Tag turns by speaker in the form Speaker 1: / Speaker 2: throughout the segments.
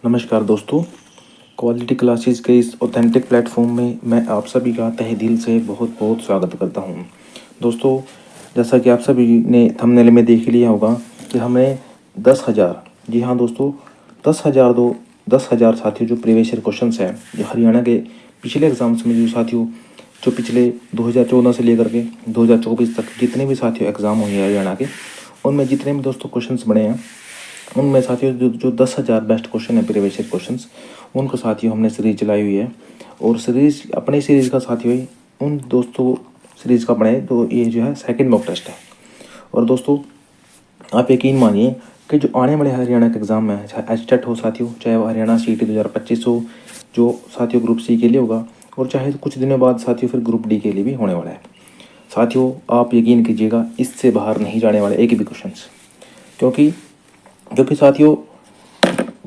Speaker 1: नमस्कार दोस्तों, quality classes के इस ऑथेंटिक प्लेटफॉर्म में मैं आप सभी का तहे दिल से बहुत बहुत स्वागत करता हूं। दोस्तों, जैसा कि आप सभी ने थंबनेल में देख लिया होगा कि हमें 10,000, जी हाँ दोस्तों, 10,000 साथियों जो प्रीवियस ईयर क्वेश्चंस हैं, जो हरियाणा के पिछले एग्ज़ाम्स में जो साथियों जो पिछले 2014 से लेकर के 2024 तक जितने भी साथियों एग्ज़ाम हुए हैं हरियाणा के, उनमें जितने भी दोस्तों क्वेश्चंस बने हैं, उनमें साथियों जो 10,000 बेस्ट क्वेश्चन है प्रीवियस ईयर क्वेश्चंस, उनको साथियों हमने सीरीज चलाई हुई है। और सीरीज का साथियों उन दोस्तों सीरीज का पढ़े तो ये जो है सेकंड मॉक टेस्ट है। और दोस्तों, आप यकीन मानिए कि जो आने वाले हरियाणा के एग्ज़ाम में चाहे एचटेट हो साथियों, चाहे वो हरियाणा सीटी 2025 हो जो साथियों ग्रुप सी के लिए होगा, और चाहे कुछ दिनों बाद साथियों फिर ग्रुप डी के लिए भी होने वाला है। साथियों, आप यकीन कीजिएगा, इससे बाहर नहीं जाने वाले एक भी क्वेश्चन, क्योंकि साथियों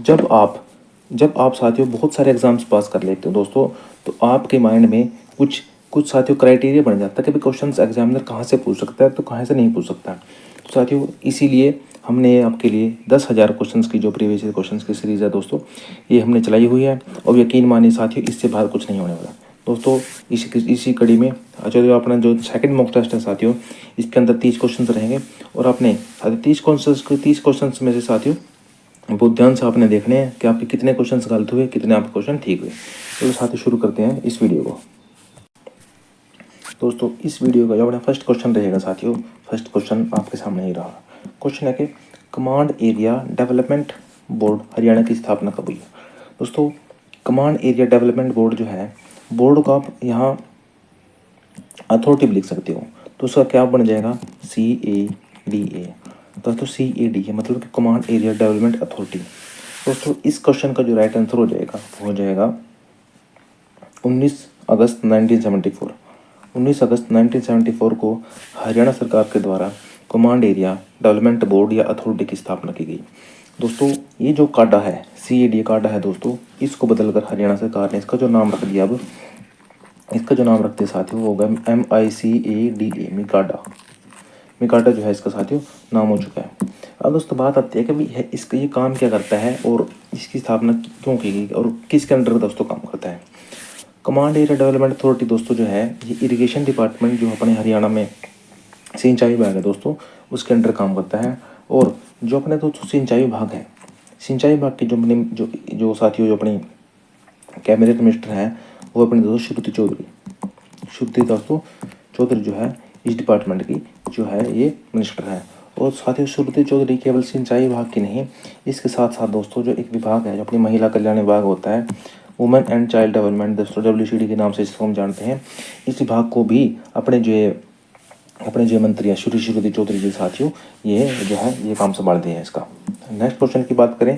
Speaker 1: जब आप साथियों बहुत सारे एग्जाम्स पास कर लेते हो दोस्तों, तो आपके माइंड में कुछ कुछ साथियों क्राइटेरिया बन जाता है कि भाई क्वेश्चंस एग्जामिनर कहाँ से पूछ सकता है तो कहाँ से नहीं पूछ सकता। तो साथियों, इसीलिए हमने आपके लिए 10,000 क्वेश्चंस की जो प्रीवियस ईयर क्वेश्चंस की सीरीज़ है दोस्तों, ये हमने चलाई हुई है। और यकीन मानिए साथियों, इससे बाहर कुछ नहीं होने वाला दोस्तों। इसी कड़ी में अच्छा, जो अपना जो सेकंड मॉक टेस्ट है साथियों, इसके अंदर 30 क्वेश्चंस रहेंगे। और आपने साथियों 30 क्वेश्चंस में से साथियों बहुत ध्यान से आपने देखने हैं कि आपके कितने क्वेश्चन गलत हुए, कितने आपके क्वेश्चन ठीक हुए। तो साथियों शुरू करते हैं इस वीडियो को। दोस्तों, इस वीडियो का जो अपना फर्स्ट क्वेश्चन रहेगा साथियों, फर्स्ट क्वेश्चन आपके सामने ही रहा। क्वेश्चन है कि command area development board Haryana की स्थापना कब हुई। दोस्तों, कमांड एरिया डेवलपमेंट बोर्ड जो है, बोर्ड को आप यहाँ अथॉरिटी लिख सकते हो, तो उसका क्या बन जाएगा, CADA। दोस्तों CAD है मतलब कि कमांड एरिया डेवलपमेंट अथॉरिटी। दोस्तों, इस क्वेश्चन का जो राइट आंसर हो जाएगा वो हो जाएगा 19 अगस्त 1974। 19 अगस्त 1974 को हरियाणा सरकार के द्वारा कमांड एरिया डेवलपमेंट बोर्ड या अथॉरिटी की स्थापना की गई। दोस्तों, ये जो काडा है, CAD काडा है दोस्तों, इसको बदलकर हरियाणा सरकार ने इसका जो नाम रख दिया, अब इसका जो नाम रखते साथियों वो होगा MICADA, मिकाडा। मिकाडा जो है इसका साथियों नाम हो चुका है। अब दोस्तों बात आती है कि भाई इसका ये काम क्या करता है और इसकी स्थापना क्यों की गई और किसके अंडर दोस्तों काम करता है। कमांड एरिया डेवलपमेंट अथॉरिटी दोस्तों जो है, ये इरिगेशन डिपार्टमेंट जो अपने हरियाणा में सिंचाई विभाग है दोस्तों, उसके अंडर काम करता है। और जो अपने दोस्तों सिंचाई विभाग है, सिंचाई विभाग की जो साथियों जो अपनी कैबिनेट मिनिस्टर है, वो अपने दोस्तों श्रुति दोस्तों चौधरी जो है इस डिपार्टमेंट की जो है ये मिनिस्टर है। और साथियों, श्रुति चौधरी केवल सिंचाई विभाग की नहीं, इसके साथ साथ दोस्तों जो एक विभाग है जो अपनी महिला कल्याण विभाग होता है, वुमेन एंड चाइल्ड डेवलपमेंट दोस्तों, WCD के नाम से इसको हम जानते हैं, इस विभाग को भी अपने जो मंत्री हैं श्रुति चौधरी जी साथियों, ये जो है ये काम संभालते हैं इसका। नेक्स्ट क्वेश्चन की बात करें,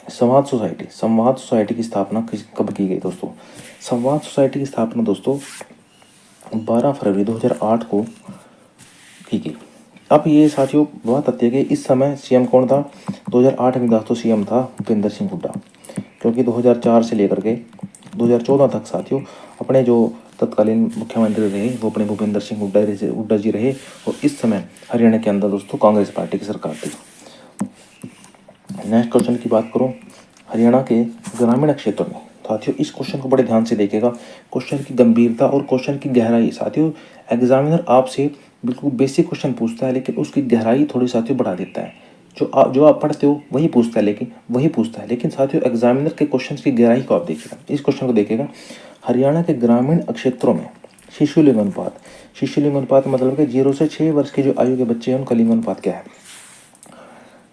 Speaker 1: संवाद सोसाइटी की स्थापना कब की गई दोस्तों। संवाद सोसाइटी की स्थापना दोस्तों 12 फरवरी 2008 को की गई। अब ये साथियों बात आती है कि इस समय CM कौन था। 2008 में दोस्तों CM था भूपेंद्र सिंह हुड्डा, क्योंकि 2004 से लेकर के 2014 तक साथियों अपने जो तत्कालीन मुख्यमंत्री रहे वो अपने भूपेंद्र सिंह हुड्डा जी रहे। और इस समय हरियाणा के अंदर दोस्तों कांग्रेस पार्टी की सरकार थी। नेक्स्ट क्वेश्चन की बात करूं, हरियाणा के ग्रामीण क्षेत्रों में साथियों, इस क्वेश्चन को बड़े ध्यान से देखिएगा। क्वेश्चन की गंभीरता और क्वेश्चन की गहराई साथियों, एग्जामिनर आपसे बिल्कुल बेसिक क्वेश्चन पूछता है लेकिन उसकी गहराई थोड़ी साथियों बढ़ा देता है। जो आप पढ़ते हो वही पूछता है, लेकिन साथियों एग्जामिनर के क्वेश्चन की गहराई को आप देखिएगा। इस क्वेश्चन को देखिएगा, हरियाणा के ग्रामीण क्षेत्रों में शिशु लिंग अनुपात मतलब कि 0 से 6 वर्ष की जो आयु के बच्चे हैं उनका लिंग अनुपात क्या है।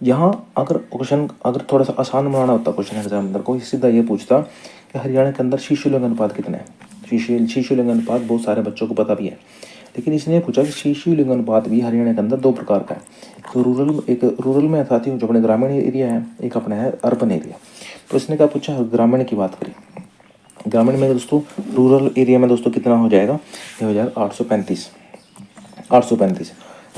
Speaker 1: यहाँ अगर थोड़ा सा आसान बनाना होता क्वेश्चन एग्जामिनर को, सीधा ये पूछता कि हरियाणा के अंदर शिशु लिंग अनुपात कितना है। शिशु लिंग अनुपात बहुत सारे बच्चों को पता भी है, लेकिन इसने पूछा कि शिशु लिंग अनुपात भी हरियाणा के अंदर 2 प्रकार का है। तो एक रूरल में साथियों जो अपने ग्रामीण एरिया है, एक अपना है अर्बन एरिया। तो इसने क्या पूछा, ग्रामीण की बात करें। ग्रामीण में दोस्तों रूरल एरिया में दोस्तों कितना हो जाएगा, ये हो जाएगा 835।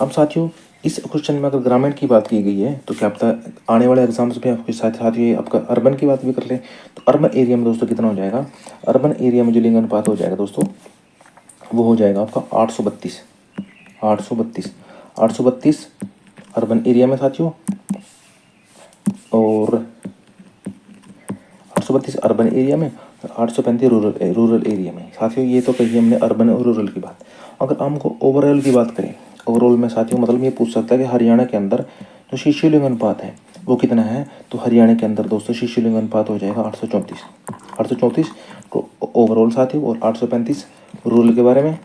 Speaker 1: अब साथियों इस क्वेश्चन में अगर ग्रामीण की बात की गई है तो क्या पता आने वाले एग्जाम्स में आपके साथ ये आपका अर्बन की बात भी कर ले। तो अर्बन एरिया में दोस्तों कितना हो जाएगा, अर्बन एरिया में जो लिंग अनुपात हो जाएगा दोस्तों वो हो जाएगा आपका 832 अर्बन एरिया में साथियों। और 832 अर्बन एरिया में और 835 रूरल एरिया में। साथियों ये तो कही हमने अर्बन और रूरल की बात। अगर हमको ओवरऑल की बात करें, ओवरऑल में साथियों मतलब ये पूछ सकता है कि हरियाणा के अंदर जो शिशु लिंग अनुपात है वो कितना है। तो हरियाणा के अंदर दोस्तों शिशु लिंग अनुपात हो जाएगा 834 तो ओवरऑल साथियों, और 835 रूरल के बारे में,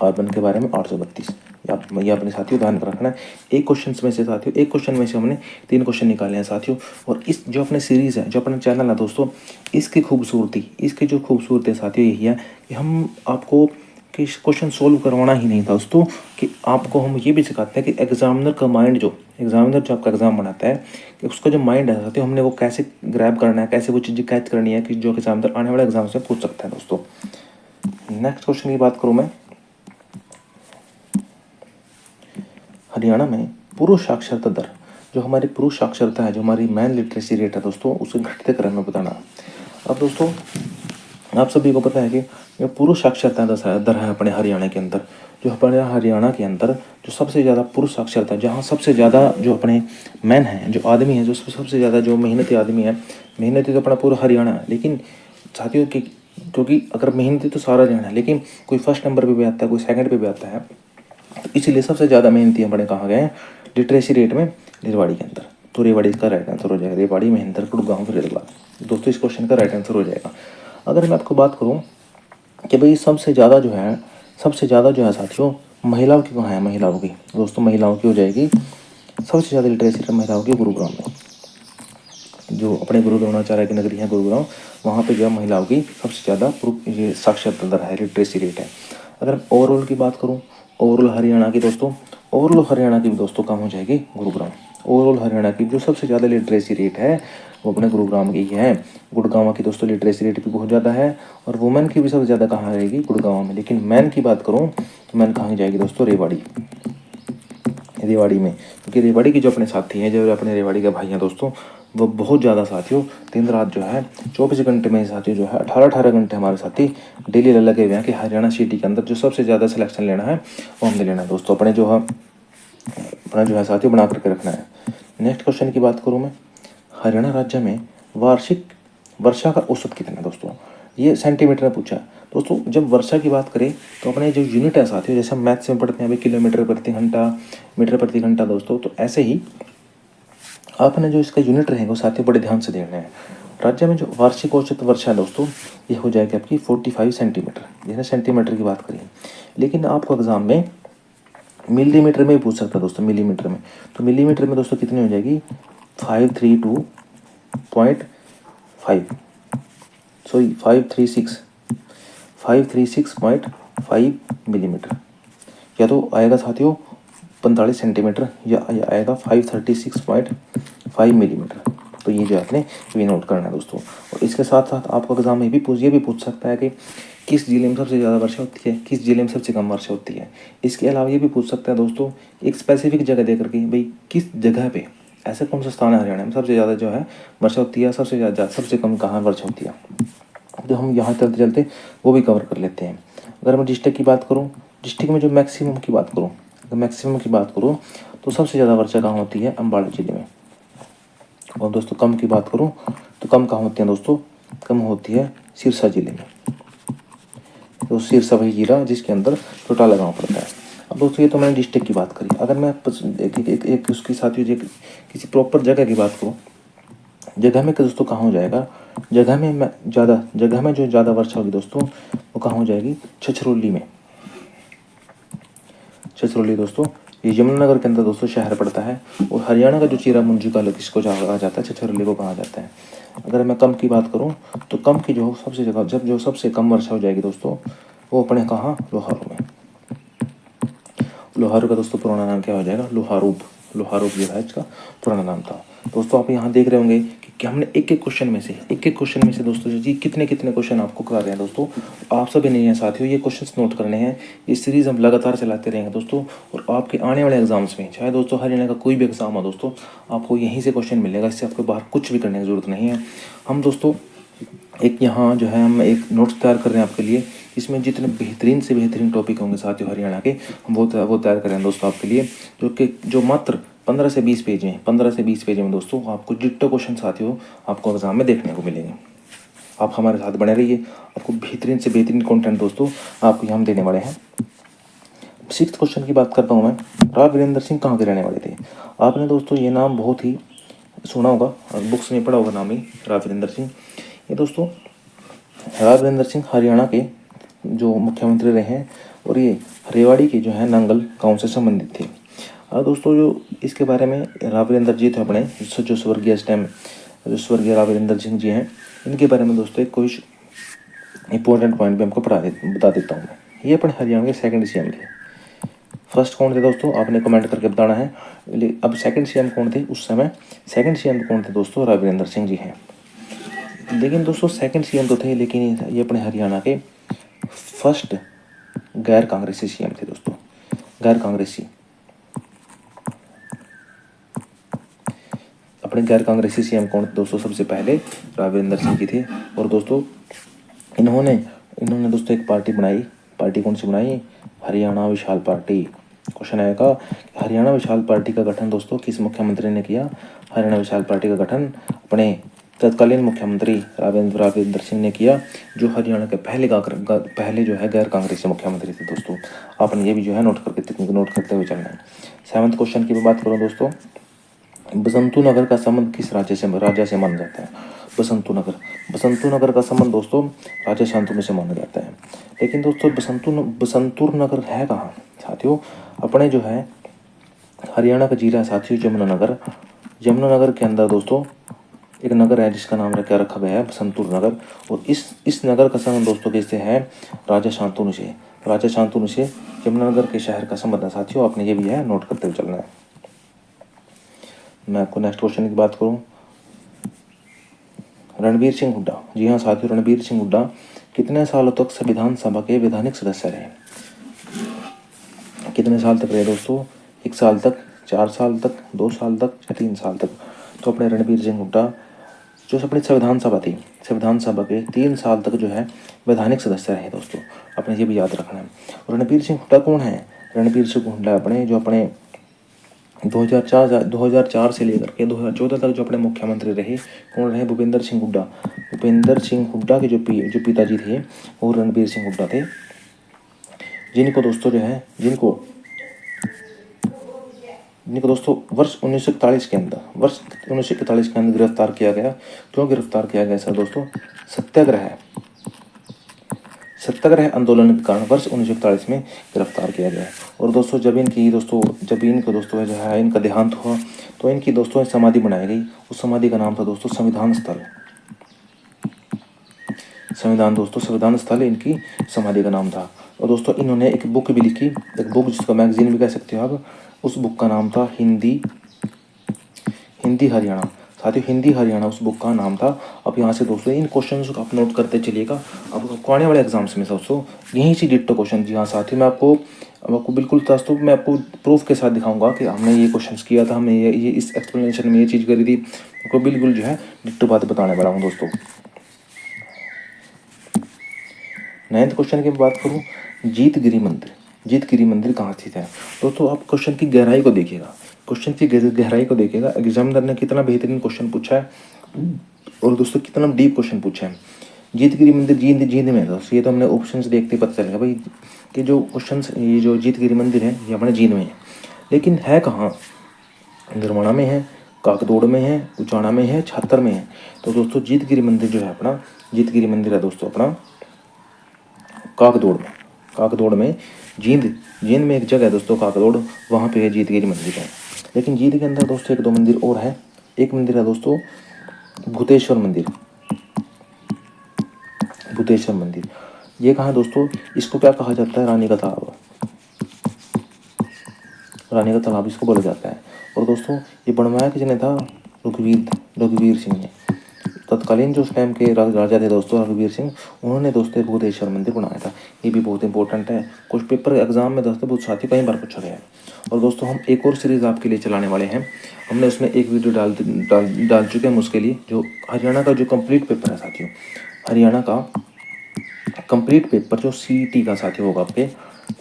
Speaker 1: अर्बन के बारे में 832। ये अपने साथियों ध्यान रखना है। एक क्वेश्चन में से साथियों, एक क्वेश्चन में से हमने 3 क्वेश्चन निकाले हैं साथियों। और इस जो अपने सीरीज़ है, जो अपना चैनल है दोस्तों, इसकी खूबसूरती, इसकी जो खूबसूरती है साथियों यही है कि हम आपको कि क्वेश्चन सोल्व करवाना ही नहीं था दोस्तों, कि आपको हम ये भी सिखाते हैं कि एग्जामिनर का माइंड, जो एग्जामिनर जो आपका एग्जाम बनाता है कि उसका जो माइंड है साथियों, हमने वो कैसे ग्रैब करना है, कैसे वो चीज़ें कैच करनी है कि जो एग्जामिनर आने वाले एग्जाम से पूछ सकता है दोस्तों। नेक्स्ट क्वेश्चन की बात करूँ मैं, हरियाणा में पुरुष साक्षरता दर, जो हमारी पुरुष साक्षरता है, जो हमारी मैन लिटरेसी रेट है दोस्तों, उसे घटते क्रम में बताना। अब दोस्तों आप सभी को पता है कि जो पुरुष साक्षरता दर है अपने हरियाणा के अंदर, जो अपने हरियाणा के अंदर जो सबसे ज़्यादा पुरुष साक्षरता, जहाँ सबसे ज़्यादा जो अपने मैन हैं, जो आदमी हैं, जो सबसे ज़्यादा जो मेहनती आदमी है, मेहनती तो अपना पूरा हरियाणा है, लेकिन साथियों की क्योंकि अगर मेहनती तो सारा हरियाणा है, लेकिन कोई फर्स्ट नंबर पर भी आता है, कोई सेकंड पे भी आता है, तो इसीलिए सबसे ज़्यादा मेहनती अपने कहाँ गए हैं लिटरेसी रेट में, रेवाड़ी के अंदर। तो रेवाड़ी इसका राइट आंसर हो जाएगा, रेवाड़ी, महेंद्र, गुड़गांव, फरीदाबाद। दोस्तों इस क्वेश्चन का राइट आंसर हो जाएगा। अगर मैं आपको बात करूँ कि भाई सबसे ज़्यादा जो है साथियों महिलाओं की कहाँ है, महिलाओं की दोस्तों, महिलाओं की हो जाएगी सबसे ज़्यादा लिटरेसी रेट महिलाओं की गुरुग्राम में। जो अपने गुरु द्रोणाचार्य की नगरी है गुरुग्राम, वहाँ पे जो है महिलाओं की सबसे ज़्यादा ये साक्षरता दर है, लिटरेसी रेट है। अगर ओवरऑल की बात करूँ, ओवरऑल हरियाणा की दोस्तों, ओवरऑल हरियाणा की भी दोस्तों कम हो जाएगी गुरुग्राम। ओवरऑल हरियाणा की जो सबसे ज़्यादा लिटरेसी रेट है वो अपने गुरुग्राम की है। गुड़गांव की दोस्तों लिटरेसी रेट भी बहुत ज़्यादा है, और वुमेन की भी सबसे ज़्यादा कहाँ रहेगी, गुड़गांव में। लेकिन मैन की बात करूँ तो मैन कहाँ जाएगी दोस्तों, रेवाड़ी में। क्योंकि रेवाड़ी के जो अपने साथी हैं, जो अपने रेवाड़ी के भाई हैं दोस्तों, वो बहुत ज़्यादा साथियों दिन रात जो है 24 घंटे में साथियों जो है 18 घंटे हमारे साथी डेली लगे हुए हैं कि हरियाणा सिटी के अंदर जो सबसे ज़्यादा सिलेक्शन लेना है वो हमने लेना है दोस्तों, अपने जो है अपना जो है साथियों बना करके रखना है। नेक्स्ट क्वेश्चन की बात करूँ मैं, हरियाणा राज्य में वार्षिक वर्षा का औसत कितना है दोस्तों, ये सेंटीमीटर में पूछा है दोस्तों। जब वर्षा की बात करें तो अपने जो यूनिट है साथियों, जैसे हम मैथ्स में पढ़ते हैं अभी किलोमीटर प्रति घंटा, मीटर प्रति घंटा दोस्तों, तो ऐसे ही आपने जो इसका यूनिट रहेगा साथियों बड़े ध्यान से देखना है। राज्य में जो वार्षिक औसत वर्षा है दोस्तों ये हो जाएगी आपकी 45 सेंटीमीटर, जैसे सेंटीमीटर की बात करें। लेकिन आपको एग्जाम में मिलीमीटर में भी पूछ सकता है दोस्तों, मिलीमीटर में। तो मिलीमीटर में दोस्तों कितनी हो जाएगी, 536.5 मिलीमीटर, या तो आएगा साथियों 45 सेंटीमीटर, या आएगा 536.5 मिलीमीटर। तो ये जो आपने ये नोट करना है दोस्तों। और इसके साथ साथ आपको एग्जाम में ये भी पूछ सकता है कि किस जिले में सबसे ज़्यादा वर्षा होती है, किस जिले में सबसे कम वर्षा होती है। इसके अलावा ये भी पूछ सकता है दोस्तों एक स्पेसिफिक जगह दे करके, भाई किस जगह पे, ऐसा कौन सा स्थान है हरियाणा में सबसे ज़्यादा जो है वर्षा होती है, सबसे कम कहाँ वर्षा होती है। तो हम यहाँ चलते चलते वो भी कवर कर लेते हैं। अगर मैं डिस्ट्रिक्ट की बात करूँ, डिस्ट्रिक्ट में जो मैक्सिमम की बात करूँ, अगर मैक्सिमम की बात करूँ तो सबसे ज़्यादा वर्षा कहाँ होती है, अम्बाला जिले में। और दोस्तों कम की बात करूँ तो कम कहाँ होती है दोस्तों, कम होती है सिरसा जिले में। तो सिरसा वही जिला जिसके अंदर चौटाला गाँव पड़ता है। अब दोस्तों ये तो मैंने डिस्ट्रिक्ट की बात करी। अगर मैं एक उसके साथ ही किसी प्रॉपर जगह की बात करूँ, जगह में दोस्तों कहाँ हो जाएगा, जगह में जो ज़्यादा वर्षा होगी दोस्तों वो कहाँ हो जाएगी, छछरौली में। छछरौली दोस्तों ये यमुनानगर के अंदर दोस्तों शहर पड़ता है। और हरियाणा का जो चिरामुंजी का किसको कहा जाता है, छछरौली को कहा जाता है। अगर मैं कम की बात करूं तो कम की जो सबसे जगह जब जो सबसे कम वर्षा हो जाएगी दोस्तों वो अपने कहाँ, लोहारू में। लोहारू का दोस्तों पुराना नाम क्या हो जाएगा, लोहारूब जो है इसका पुराना नाम था। दोस्तों आप यहाँ देख रहे होंगे कि हमने एक एक क्वेश्चन में से दोस्तों जी कितने क्वेश्चन आपको करा रहे हैं दोस्तों। आप सभी नहीं हैं साथियों, ये क्वेश्चंस नोट करने हैं। ये सीरीज़ हम लगातार चलाते रहेंगे दोस्तों, और आपके आने वाले एग्जाम्स में चाहे दोस्तों हरियाणा का कोई भी एग्जाम हो दोस्तों, आपको यहीं से क्वेश्चन मिलेगा। इससे आपको बाहर कुछ भी करने की ज़रूरत नहीं है। हम दोस्तों एक यहाँ जो है हम एक नोट्स तैयार कर रहे हैं आपके लिए, इसमें जितने बेहतरीन से बेहतरीन टॉपिक होंगे साथियों हरियाणा के, हम वो तैयार कर रहे हैं दोस्तों आपके लिए, जो मात्र 15 से 20 पेज में दोस्तों आपको डिट्टो क्वेश्चन साथियों आपको एग्जाम में देखने को मिलेंगे। आप हमारे साथ बने रहिए, आपको बेहतरीन से बेहतरीन कंटेंट दोस्तों आपको हम देने वाले हैं। 6th क्वेश्चन की बात करता हूँ मैं। राव वीरेंद्र सिंह कहाँ के रहने वाले थे? आपने दोस्तों ये नाम बहुत ही सुना होगा, बुक्स में पढ़ा होगा नाम ही, राव वीरेंद्र सिंह। ये दोस्तों राव वीरेंद्र सिंह हरियाणा के जो मुख्यमंत्री रहे हैं और ये रेवाड़ी के जो है नंगल गांव से संबंधित थे। और दोस्तों जो इसके बारे में राव वीरेंद्र जी थे अपने जो स्वर्गीय इस टाइम जो स्वर्गीय राव वीरेंद्र सिंह जी हैं, इनके बारे में दोस्तों एक कुछ इंपॉर्टेंट पॉइंट भी हमको बता देता हूँ मैं। ये अपने हरियाणा के सेकंड सीएम थे। फर्स्ट कौन थे दोस्तों, आपने कमेंट करके बताना है। अब सेकंड सीएम कौन थे उस समय? सेकंड सीएम कौन थे दोस्तों? राव वीरेंद्र सिंह जी हैं। लेकिन दोस्तों सेकंड सीएम तो थे, लेकिन ये अपने हरियाणा के फर्स्ट गैर कांग्रेसी सीएम थे दोस्तों, गैर कांग्रेसी। अपने गैर कांग्रेसी सीएम कौन थे दोस्तों? सबसे पहले राव वीरेंद्र सिंह जी थे। और दोस्तों इन्होंने दोस्तों एक पार्टी बनाई। पार्टी कौन सी बनाई? हरियाणा विशाल पार्टी। क्वेश्चन आएगा हरियाणा विशाल पार्टी का गठन दोस्तों किस मुख्यमंत्री ने किया? हरियाणा विशाल पार्टी का गठन अपने तत्कालीन मुख्यमंत्री राव वीरेंद्र सिंह ने किया, जो हरियाणा के पहले जो है गैर कांग्रेसी मुख्यमंत्री थे दोस्तों। आपने ये भी जो है नोट करते हुए चलना है। 7th क्वेश्चन की बात करूँ दोस्तों, बसंतु नगर का संबंध किस राजा से माना जाता है? बसंतु नगर का संबंध दोस्तों राजा शांतनु से माना जाता है। लेकिन दोस्तों बसंतुर नगर है कहाँ साथियों? अपने जो है हरियाणा का जिला साथियों यमुनानगर के अंदर दोस्तों एक नगर है जिसका नाम क्या रखा गया है? बसंतुर नगर। और इस नगर का संबंध दोस्तों किससे है? राजा शांतनु से यमुनानगर के शहर का संबंध है साथियों। आपने ये भी है नोट करते हुए चलना है। मैं आपको नेक्स्ट क्वेश्चन की बात करूं, रणबीर सिंह हुड्डा। जी हाँ साथियों, रणबीर सिंह हुड्डा कितने सालों तक संविधान सभा के वैधानिक सदस्य रहे? कितने साल तक रहे दोस्तों? 1 साल तक, 4 साल तक, 2 साल तक या 3 साल तक? तो अपने रणबीर सिंह हुड्डा जो अपनी संविधान सभा के 3 साल तक जो है वैधानिक सदस्य रहे दोस्तों। अपने ये भी याद रखना है। रणबीर सिंह हुड्डा कौन है? रणबीर सिंह हुड्डा अपने 2004 से लेकर के 2014 तक जो अपने मुख्यमंत्री रहे, कौन रहे? भूपेंद्र सिंह हुड्डा के जो पिताजी थे वो रणबीर सिंह हुड्डा थे, जिनको दोस्तों वर्ष 1941 के अंदर गिरफ्तार किया गया। क्यों गिरफ्तार किया गया सर दोस्तों? सत्याग्रह आंदोलन के कारण वर्ष 1941 में गिरफ्तार किया गया। और दोस्तों जब इनको दोस्तों जो है इनका देहांत हुआ तो इनकी दोस्तों समाधि बनाई गई। उस समाधि का नाम था दोस्तों संविधान स्थल इनकी समाधि का नाम था। और दोस्तों इन्होंने एक बुक भी लिखी, एक बुक जिसका मैगजीन भी कह सकते हो आप। उस बुक का नाम था हिंदी हरियाणा साथियों, हिंदी हरियाणा उस बुक का नाम था। अब यहाँ से दोस्तों इन क्वेश्चंस को आप नोट करते चलिएगा। अब आने वाले एग्जाम्स में दोस्तों यही सी डिट्टो क्वेश्चन। जी हाँ साथियों, मैं आपको बिल्कुल दोस्तों मैं आपको प्रूफ के साथ दिखाऊंगा कि हमने ये क्वेश्चंस किया था, हमने ये इस एक्सप्लेनेशन में ये चीज़ करी थी। आपको बिल्कुल जो है डिट्टो बात बताने वाला हूँ दोस्तों। 9th क्वेश्चन की बात करूँ, जीतगिरी मंदिर कहाँ स्थित है? दोस्तों आप क्वेश्चन की गहराई को देखिएगा, एग्जामिनर ने कितना बेहतरीन क्वेश्चन पूछा है और दोस्तों कितना डीप क्वेश्चन पूछा है। जीतगिरी मंदिर जींद में है दोस्तों। ये तो हमने ऑप्शंस देखते पता चलेगा भाई कि जो क्वेश्चंस ये जो जीतगिरी मंदिर है ये अपने जींद में है, लेकिन है कहाँ? गरवाना में है, काकदोड़ में है, उचाना में है, छातर में है। तो दोस्तों जीतगिरी मंदिर जो है अपना है दोस्तों अपना काकदोड़ में जींद में एक जगह है दोस्तों काकदोड़, वहाँ पे है जीतगिरी मंदिर है। लेकिन जींद के अंदर दोस्तों 1-2 मंदिर और है। एक मंदिर है दोस्तों भूतेश्वर मंदिर। ये कहाँ दोस्तों? इसको क्या कहा जाता है? रानी का तालाब इसको बोला जाता है। और दोस्तों ये बनवाया किसने था? रघुवीर सिंह ने। तत्कालीन जो उस टाइम के राजा थे दोस्तों रघुवीर सिंह, उन्होंने दोस्तों भूतेश्वर मंदिर बनाया था। ये भी बहुत इंपॉर्टेंट है, कुछ पेपर एग्जाम में दोस्तों बहुत साथी कई बार पूछा गया है। और दोस्तों हम एक और सीरीज़ आपके लिए चलाने वाले हैं। हमने उसमें एक वीडियो डाल चुके हैं उसके लिए, जो हरियाणा का जो कंप्लीट पेपर है साथियों, हरियाणा का कंप्लीट पेपर जो CET का साथी होगा आपके,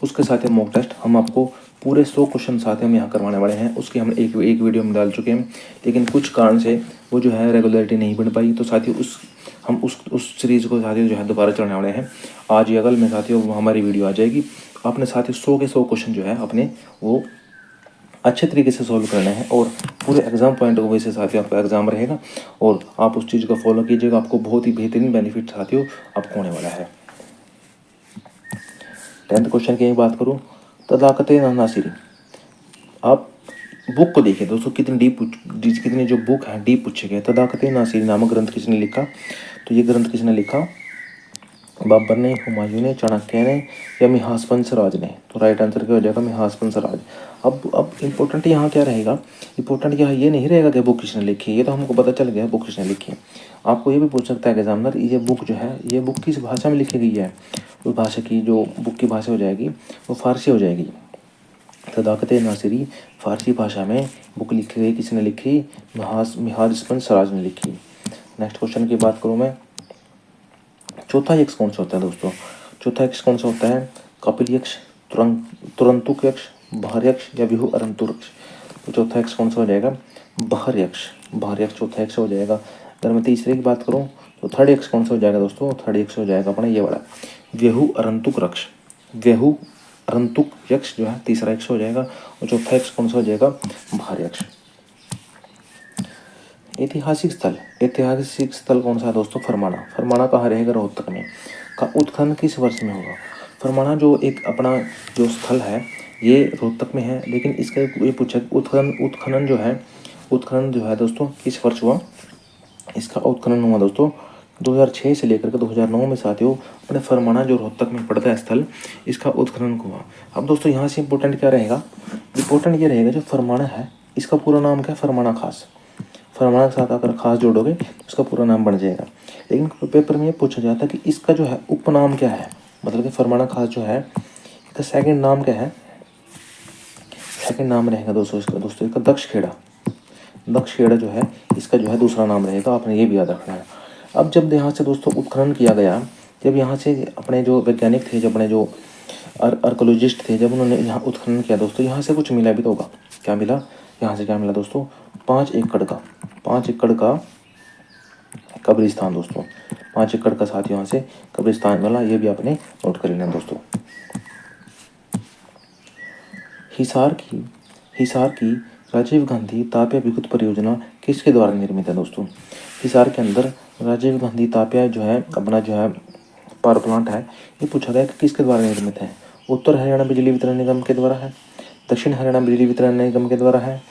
Speaker 1: उसके साथ मॉक टेस्ट हम आपको पूरे 100 क्वेश्चन साथ हम यहाँ करवाने वाले हैं। उसकी हम एक वीडियो में डाल चुके हैं, लेकिन कुछ कारण से वो जो है रेगुलरिटी नहीं बन पाई। तो साथियों हम उस सीरीज़ को साथियों जो है दोबारा चढ़ाने वाले हैं। आज या कल में साथियों हमारी वीडियो आ जाएगी। आपने साथियों 100 के 100 क्वेश्चन जो है अपने वो अच्छे तरीके से सॉल्व करना है और पूरे एग्जाम पॉइंट ऑफ व्यू से साथियों आपका एग्जाम रहेगा और आप उस चीज़ को फॉलो कीजिएगा। आपको बहुत ही बेहतरीन बेनिफिट साथियों आपको होने वाला है। 10th क्वेश्चन की बात करूँ, तदाकत नासिरी। आप बुक को देखिए दोस्तों, कितनी जो बुक है डीप पूछे गए। तदाकत नासिरी नामक ग्रंथ किसने लिखा? तो ये ग्रंथ किसने लिखा? बाबर ने, हुमायूं ने, चाणक्य ने या मिहास राज ने? तो राइट आंसर क्या हो जाएगा? मिहास राज। अब इम्पोर्टेंट यहाँ क्या रहेगा? इम्पोर्टेंट यहाँ ये नहीं रहेगा कि बुक किसने लिखी है, ये तो हमको पता चल गया बुक किसने लिखी है। आपको ये भी पूछ सकता है एग्जामिनर, ये बुक जो है ये बुक किस भाषा में लिखी गई है? उस भाषा की जो बुक की भाषा हो जाएगी वो फारसी हो जाएगी। तदाकत नासिरी फारसी भाषा में बुक लिखी गई, किसने लिखी? मिहास राज ने लिखी। नेक्स्ट क्वेश्चन की बात करूँ मैं, चौथा यक्ष कौन सा होता है दोस्तों? चौथा यक्ष कौन सा होता है? कपिल यक्ष, तुरंतुक यक्ष, बहर यक्ष या विहु अरंतुर यक्ष? तो चौथा यक्ष कौन सा हो जाएगा? बहर यक्ष। बहर यक्ष चौथा यक्ष हो जाएगा। अगर मैं तीसरे की बात करूँ तो थर्ड यक्ष कौन सा हो जाएगा दोस्तों? थर्ड यक्ष हो जाएगा अपना ये वाला व्यहु अरंतुक यक्ष। व्यहु अरंतुक यक्ष जो है तीसरा यक्ष हो जाएगा और चौथा यक्ष कौन सा हो जाएगा? बहर यक्ष। ऐतिहासिक स्थल कौन सा है दोस्तों? फरमाना। फरमाना कहाँ रहेगा? रोहतक में। का उत्खनन किस वर्ष में होगा? फरमाना जो एक अपना जो स्थल है ये रोहतक में है, लेकिन इसका ये पूछा उत्खनन जो है दोस्तों किस वर्ष हुआ? इसका उत्खनन हुआ दोस्तों 2006 से लेकर के 2009 में साथियों अपने फरमाना जो रोहतक में पड़ता है स्थल, इसका उत्खनन हुआ। अब दोस्तों यहाँ से इंपॉर्टेंट क्या रहेगा? इंपॉर्टेंट ये रहेगा जो फरमाना है इसका पूरा नाम क्या है? फरमाना खास। फरमाना के साथ अगर खास जोड़ोगे तो उसका पूरा नाम बन जाएगा। लेकिन पेपर में ये पूछा जाता है कि इसका जो है उपनाम क्या है, मतलब कि फरमाना खास जो है इसका सेकंड नाम क्या है? सेकंड नाम रहेगा दोस्तों इसका दक्ष खेड़ा। दक्ष खेड़ा जो है इसका जो है दूसरा नाम रहेगा, आपने ये भी याद रखना है। अब जब यहाँ से दोस्तों उत्खनन किया गया, जब यहाँ से अपने जो वैज्ञानिक थे, जब अपने जो आर्कोलॉजिस्ट थे, जब उन्होंने यहाँ उत्खनन किया दोस्तों, यहाँ से कुछ मिला भी तो होगा। क्या मिला? यहाँ से क्या मिला दोस्तों? 5 एकड़ का कब्रिस्तान दोस्तों। 5 एकड़ का साथ यहाँ से कब्रिस्तान मिला, ये भी आपने नोट कर लेना दोस्तों। हिसार की राजीव गांधी ताप्या विद्युत परियोजना किसके द्वारा निर्मित है दोस्तों? हिसार के अंदर राजीव गांधी ताप्या जो है अपना जो है पावर प्लांट है, ये पूछा गया कि किसके द्वारा निर्मित है? उत्तर हरियाणा बिजली वितरण निगम के द्वारा है, दक्षिण हरियाणा बिजली वितरण निगम के द्वारा है,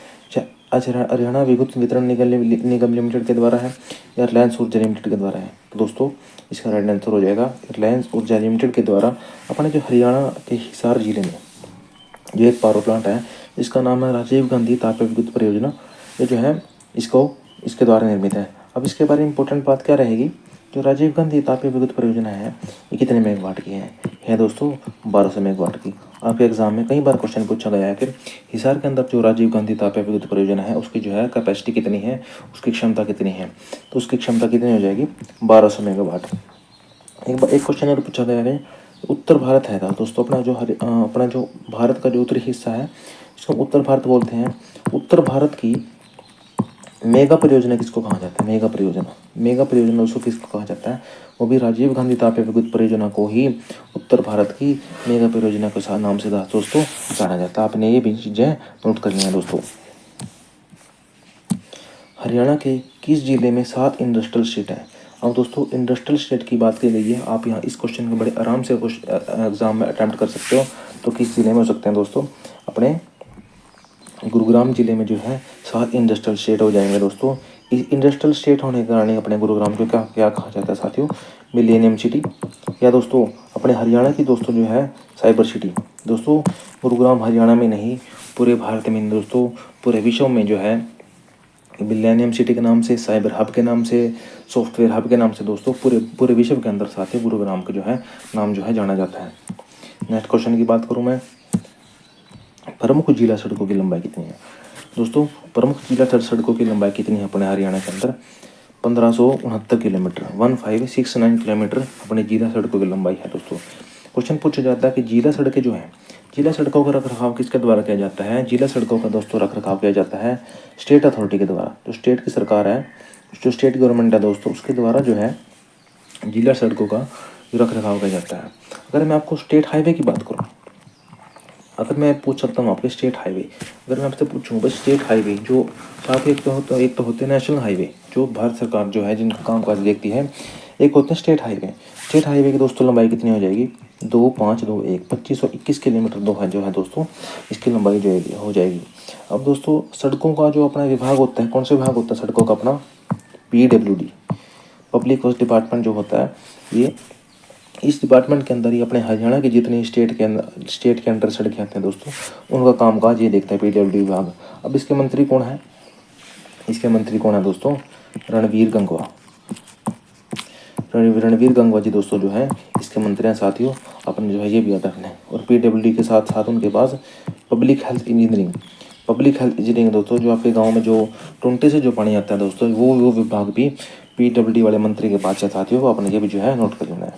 Speaker 1: हरियाणा विद्युत वितरण निगम लिमिटेड के द्वारा है, या रिलायंस ऊर्जा लिमिटेड के द्वारा है? तो दोस्तों इसका राइट आंसर हो जाएगा रिलायंस ऊर्जा लिमिटेड के द्वारा अपने जो हरियाणा के हिसार जिले में जो एक पावर प्लांट है जिसका नाम है राजीव गांधी ताप्या विद्युत परियोजना, ये जो है इसके द्वारा निर्मित है। अब इसके बारे में इंपॉर्टेंट बात क्या रहेगी? जो राजीव गांधी ताप्या विद्युत परियोजना है ये कितने मेगावाट की है दोस्तों? 1200 मेगावाट की। आपके एग्जाम में कई बार क्वेश्चन पूछा गया है कि हिसार के अंदर जो राजीव गांधी ताप्या विद्युत परियोजना है उसकी जो है कैपेसिटी कितनी है, उसकी क्षमता कितनी है? तो उसकी क्षमता कितनी हो जाएगी? 1200 मेगावाट। एक क्वेश्चन और पूछा गया है, उत्तर भारत है दोस्तों अपना जो भारत का जो उत्तरी हिस्सा है इसको उत्तर भारत बोलते हैं। उत्तर भारत की मेगा परियोजना किसको कहा जाता है? मेगा परियोजना उसको किसको कहा जाता है? वो भी राजीव गांधी ताप्या विद्युत परियोजना को ही उत्तर भारत की मेगा परियोजना के नाम से दोस्तों जाना जाता है। आपने ये भी चीजें नोट कर लिया दोस्तों। हरियाणा के किस जिले में 7 इंडस्ट्रियल स्टेट है? अब दोस्तों इंडस्ट्रियल स्टेट की बात की गई है, आप यहाँ इस क्वेश्चन को बड़े आराम से एग्जाम में अटैम्प्ट कर सकते हो। तो किस जिले में हो सकते हैं दोस्तों? अपने गुरुग्राम जिले में जो है 7 इंडस्ट्रियल स्टेट हो जाएंगे दोस्तों। इस इंडस्ट्रियल स्टेट होने के कारण अपने गुरुग्राम को क्या कहा जाता है साथियों? Millennium city. या दोस्तों अपने हरियाणा की दोस्तों जो है साइबर सिटी। दोस्तों गुरुग्राम हरियाणा में नहीं पूरे भारत में दोस्तों, पूरे विश्व में जो है मिलेनियम सिटी के नाम से, साइबर हब के नाम से, सॉफ्टवेयर हब के नाम से दोस्तों पूरे विश्व के अंदर साथियों गुरुग्राम का जो है नाम जो है जाना जाता है। नेक्स्ट क्वेश्चन की बात करूँ मैं, प्रमुख जिला सड़कों की लंबाई कितनी है दोस्तों? प्रमुख जिला सड़कों की लंबाई कितनी है अपने हरियाणा के अंदर? 1569 किलोमीटर, 1569 किलोमीटर अपने जिला सड़कों की लंबाई है दोस्तों। क्वेश्चन पूछा जाता है कि जिला सड़कें जो हैं, जिला सड़कों का रखरखाव किसके द्वारा किया जाता है? जिला सड़कों का दोस्तों रखरखाव किया जाता है स्टेट अथॉरिटी के द्वारा। जो स्टेट की सरकार है, जो स्टेट गवर्नमेंट है दोस्तों, उसके द्वारा जो है जिला सड़कों का रख रखाव किया जाता है। अगर मैं आपको स्टेट हाईवे की बात करूँ, अगर मैं पूछ सकता हूँ आपके स्टेट हाईवे, अगर मैं आपसे पूछूँ बस स्टेट हाईवे जो साथ ही एक तो होते हैं नेशनल हाईवे जो भारत सरकार जो है जिनका कामकाज देखती है, एक होते हैं स्टेट हाईवे। स्टेट हाईवे की दोस्तों लंबाई कितनी हो जाएगी, 2521 2521 किलोमीटर जो है दोस्तों इसकी लंबाई जो है हो जाएगी। अब दोस्तों सड़कों का जो अपना विभाग होता है, कौन सा विभाग होता है सड़कों का अपना, PWD, पब्लिक वर्क्स डिपार्टमेंट जो होता है ये, इस डिपार्टमेंट के अंदर ही अपने हरियाणा की जितनी स्टेट के अंदर सड़कें आते हैं दोस्तों उनका कामकाज ये देखता है PWD विभाग। अब इसके मंत्री कौन है, इसके मंत्री कौन है दोस्तों, रणवीर गंगवा। रणवीर गंगवा जी दोस्तों जो है इसके मंत्री हैं साथियों, अपने जो है ये भी याद रखना है। और PWD के साथ साथ उनके पास पब्लिक हेल्थ इंजीनियरिंग दोस्तों, जो आपके गाँव में जो टुंटे से जो पानी आता है दोस्तों वो विभाग भी PWD वाले मंत्री के पास है साथियों, वो अपने ये भी जो है नोट कर लेना है।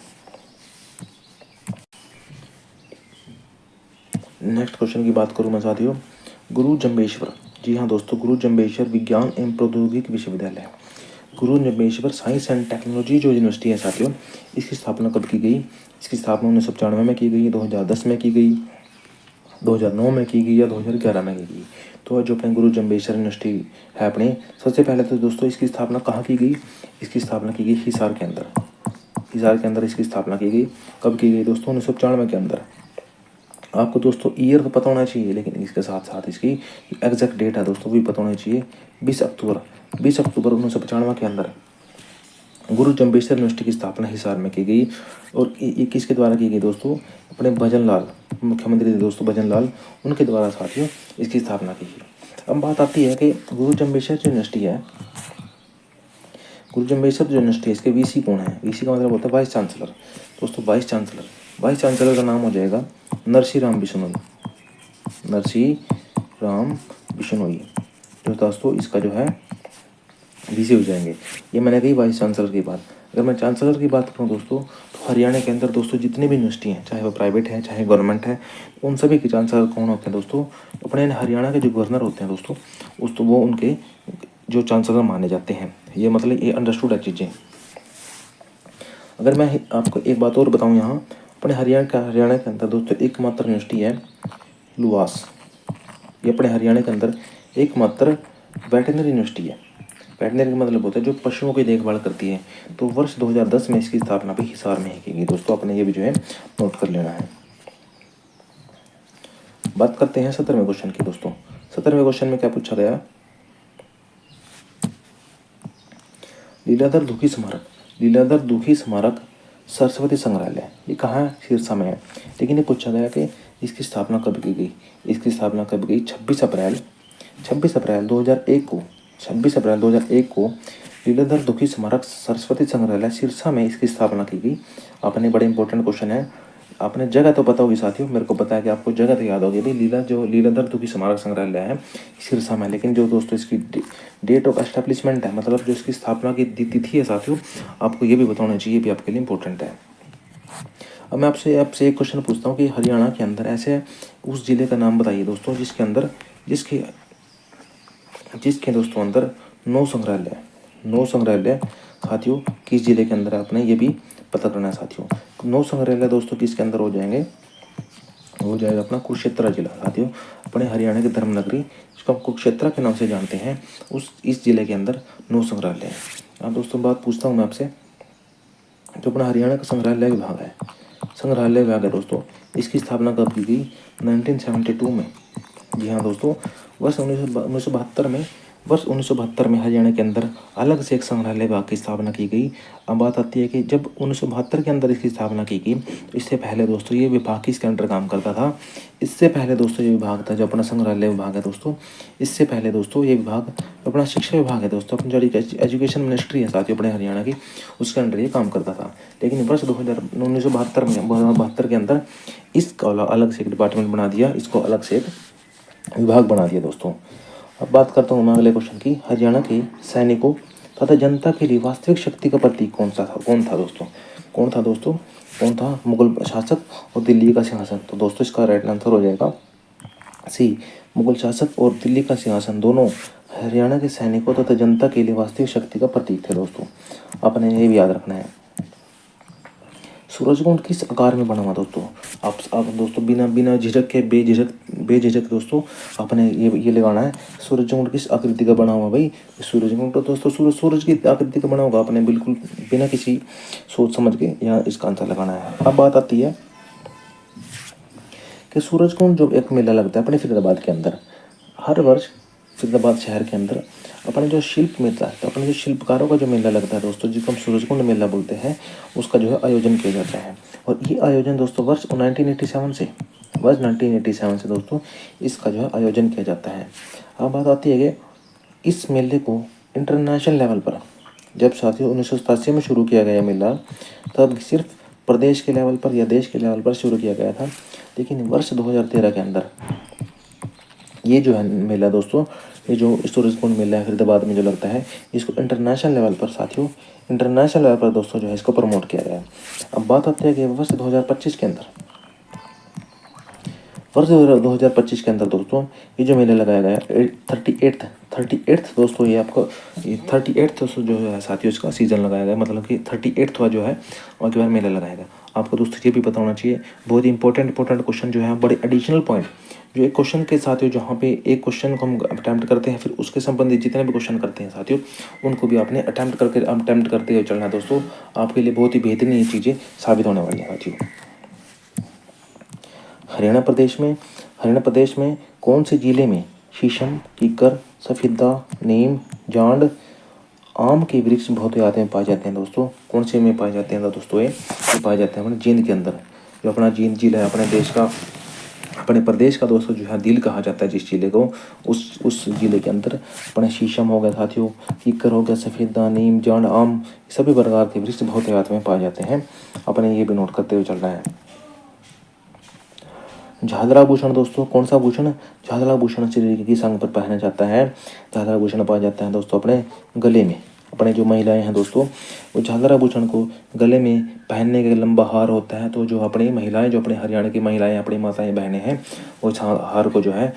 Speaker 1: नेक्स्ट क्वेश्चन की बात करूँ मैं साथियों, गुरु जम्बेश्वर, जी हाँ दोस्तों, गुरु जम्बेश्वर विज्ञान एवं प्रौद्योगिकी विश्वविद्यालय, गुरु जम्बेश्वर साइंस एंड टेक्नोलॉजी जो यूनिवर्सिटी है साथियों, इसकी स्थापना कब की गई, इसकी स्थापना 1995 में की गई, 2010 में की गई, 2009 में की गई या 2011 में की गई। तो जो अपने गुरु जम्बेश्वर यूनिवर्सिटी है अपने, सबसे पहले तो दोस्तों इसकी स्थापना कहाँ की गई, इसकी स्थापना की गई हिसार के अंदर, हिसार के अंदर इसकी स्थापना की गई। कब की गई दोस्तों, 1995 के अंदर। आपको दोस्तों ईयर तो पता होना चाहिए, लेकिन इसके साथ साथ इसकी एग्जैक्ट डेट है दोस्तों भी पता होनी चाहिए, 20 अक्टूबर 1995 के अंदर गुरु जम्बेश्वर यूनिवर्सिटी की स्थापना हिसार में की गई। और ये किसके द्वारा की गई दोस्तों, अपने भजन लाल, मुख्यमंत्री थे दोस्तों भजन लाल, उनके द्वारा साथियों इसकी स्थापना की गई। अब बात आती है कि गुरु जम्बेश्वर जो यूनिवर्सिटी है, गुरु जम्बेश्वर जो यूनिवर्सिटी है इसके VC कौन है, VC का मतलब होता है वाइस चांसलर। दोस्तों वाइस चांसलर का नाम हो जाएगा नरसी राम बिश्नोई, जो दोस्तों इसका जो है VC हो जाएंगे। ये मैंने कही वाइस चांसलर की बात। अगर मैं चांसलर की बात करूँ दोस्तों, तो हरियाणा के अंदर दोस्तों जितनी भी यूनिवर्सिटी हैं, चाहे वो प्राइवेट है चाहे गवर्नमेंट है, उन सभी के चांसलर कौन होते हैं दोस्तों, अपने हरियाणा के जो गवर्नर होते हैं दोस्तों वो उनके जो चांसलर माने जाते हैं। ये मतलब ये अंडरस्टूड है चीज़ें। अगर मैं आपको एक बात और बताऊँ यहाँ, अपने हरियाणा के अंदर दोस्तों एकमात्र यूनिवर्सिटी है लुवास, ये अपने हरियाणा के अंदर एकमात्र वेटनरी यूनिवर्सिटी है। वेटनरी का मतलब होता है जो पशुओं की देखभाल करती है। तो वर्ष 2010 में इसकी स्थापना भी हिसार में ही की गई दोस्तों, अपने ये भी जो है नोट कर लेना है। बात करते हैं 17वें क्वेश्चन की दोस्तों। 17वें क्वेश्चन में क्या पूछा गया, लीलाधर दुखी स्मारक सरस्वती संग्रहालय, ये कहाँ है, सिरसा में है। लेकिन ये पूछा गया कि इसकी स्थापना कब की गई, इसकी स्थापना कब गई, 26 अप्रैल 2001 को लीलाधर दुखी स्मारक सरस्वती संग्रहालय सिरसा में इसकी स्थापना की गई। अपने बड़े इंपॉर्टेंट क्वेश्चन है, आपने जगह तो पता होगी साथियों, मेरे को पता है कि आपको जगह तो याद होगी भाई, लीलाधर दुखी स्मारक संग्रहालय है सिरसा में, लेकिन जो दोस्तों इसकी डेट ऑफ एस्टेब्लिशमेंट है, मतलब जो इसकी स्थापना की तिथि है साथियों, आपको ये भी बताना चाहिए, भी आपके लिए इंपॉर्टेंट है। अब मैं आपसे एक क्वेश्चन पूछता हूँ कि हरियाणा के अंदर ऐसे उस जिले का नाम बताइए दोस्तों जिसके दोस्तों अंदर 9 संग्रहालय साथियों, किस जिले के अंदर आपने ये भी पता करना है साथियों। 9 संग्रहालय दोस्तों किसके अंदर हो जाएंगे, हो जाएगा अपना कुरुक्षेत्र जिला साथियों, अपने हरियाणा के धर्मनगरी जिसको हम कुरुक्षेत्र के नाम से जानते हैं, इस जिले के अंदर 9 संग्रहालय है। अब दोस्तों बात पूछता हूँ मैं आपसे, जो अपना हरियाणा का संग्रहालय विभाग है दोस्तों, इसकी स्थापना कब की गई, 1972 में। जी हाँ दोस्तों, वर्ष 1972 में हरियाणा के अंदर अलग से एक संग्रहालय विभाग की स्थापना की गई। अब बात आती है कि जब 1972 के अंदर इसकी स्थापना की गई, तो इससे पहले दोस्तों ये विभाग किसके अंडर काम करता था, इससे पहले दोस्तों ये विभाग था जो अपना संग्रहालय विभाग है दोस्तों, इससे पहले दोस्तों ये विभाग अपना शिक्षा विभाग है दोस्तों, अपनी जो एजुकेशन मिनिस्ट्री है साथियों अपने हरियाणा की, उसके अंडर ये काम करता था। लेकिन वर्ष 1972 के अंदर इसका अलग से एक डिपार्टमेंट बना दिया, इसको अलग से एक विभाग बना दिया दोस्तों। अब बात करता हूँ मैं अगले क्वेश्चन की, हरियाणा के सैनिकों तथा जनता के लिए वास्तविक शक्ति का प्रतीक कौन था दोस्तों, मुगल शासक और दिल्ली का सिंहासन। तो दोस्तों इसका राइट आंसर हो जाएगा सी, मुगल शासक और दिल्ली का सिंहासन दोनों हरियाणा के सैनिकों तथा जनता के लिए वास्तविक शक्ति का प्रतीक थे दोस्तों, अपने ये भी याद रखना है। सूरजकुंड किस आकार में बना हुआ दोस्तों? आप दोस्तों बिना झिझक के बेझिझक दोस्तों आपने ये लगाना है, सूरजकुंड किस आकृति का बना हुआ भाई? सूरजकुंड तो दोस्तों सूरज की आकृति का बना होगा। आपने बिल्कुल बिना किसी सोच समझ के यहाँ इसका आंसर लगाना है। अब बात आती है कि सूरजकुंड जो एक मेला लगता है अपने फरीदाबाद के अंदर, हर वर्ष फरीदाबाद शहर के अंदर अपने जो शिल्प मिलता है, तो अपने जो शिल्पकारों का जो मेला लगता है दोस्तों, जिसको हम सूरजकुंड मेला बोलते हैं, उसका जो है आयोजन किया जाता है। और ये आयोजन दोस्तों वर्ष 1987 से दोस्तों इसका जो है आयोजन किया जाता है। अब बात आती है कि इस मेले को इंटरनेशनल लेवल पर, जब साथियों 1987 में शुरू किया गया मेला, तब सिर्फ प्रदेश के लेवल पर या देश के लेवल पर शुरू किया गया था। लेकिन वर्ष 2013 के अंदर ये जो है मेला दोस्तों, ये जो सूरजकुंड मेला है फरीदाबाद में जो लगता है, इसको इंटरनेशनल लेवल पर साथियों, इंटरनेशनल लेवल पर दोस्तों जो है इसको प्रमोट किया गया है। अब बात आती है कि वर्ष 2025 के अंदर, वर्ष 2025 के अंदर दोस्तों ये जो मेला लगाया गया 38th दोस्तों, ये आपको ये 38th दोस्तों जो है साथियों इसका सीजन लगाया गया, मतलब कि 38वां जो है और के बाद मेला लगाया गया। आपको दोस्तों ये भी पता होना चाहिए, बहुत ही इंपॉर्टेंट क्वेश्चन जो है, बड़े एडिशनल पॉइंट जो एक क्वेश्चन के साथियों, जहाँ पे एक क्वेश्चन को हम अटैम्प्ट करते हैं, फिर उसके संबंधित जितने भी क्वेश्चन करते हैं साथियों, उनको भी आपने अटैम्प्ट करते हुए चलना है दोस्तों। आपके लिए बहुत ही बेहतरीन ये चीज़ें साबित होने वाली हैं साथियों। हरियाणा प्रदेश में कौन से जिले में शीशम, कीकर, सफेदा, नीम, जांड, आम के वृक्ष बहुतायत में पाए जाते हैं दोस्तों? कौन से में पाए जाते हैं दोस्तों? ये पाए जाते हैं अपने जींद के अंदर, जो अपना जींद जिला है, अपने देश का, अपने प्रदेश का दोस्तों जो है दिल कहा जाता है जिस जिले को, उस जिले के अंदर अपने शीशम हो गया साथियों, कीकर हो गया, सफेदा, नीम, जांड, आम, सभी प्रकार के वृक्ष बहुतायत में पाए जाते हैं। अपने ये भी नोट करते हुए चलना है। झालरा भूषण दोस्तों, कौन सा भूषण? झालरा भूषण शरीर की संग पर पहना जाता है। झालरा भूषण पाया जाता है दोस्तों अपने गले में। अपने जो महिलाएं हैं दोस्तों, वो झालरा भूषण को गले में पहनने के लंबा हार होता है। तो जो अपनी महिलाएं, जो अपने हरियाणा की महिलाएं, अपनी माताएं बहनें हैं, वो हार को जो है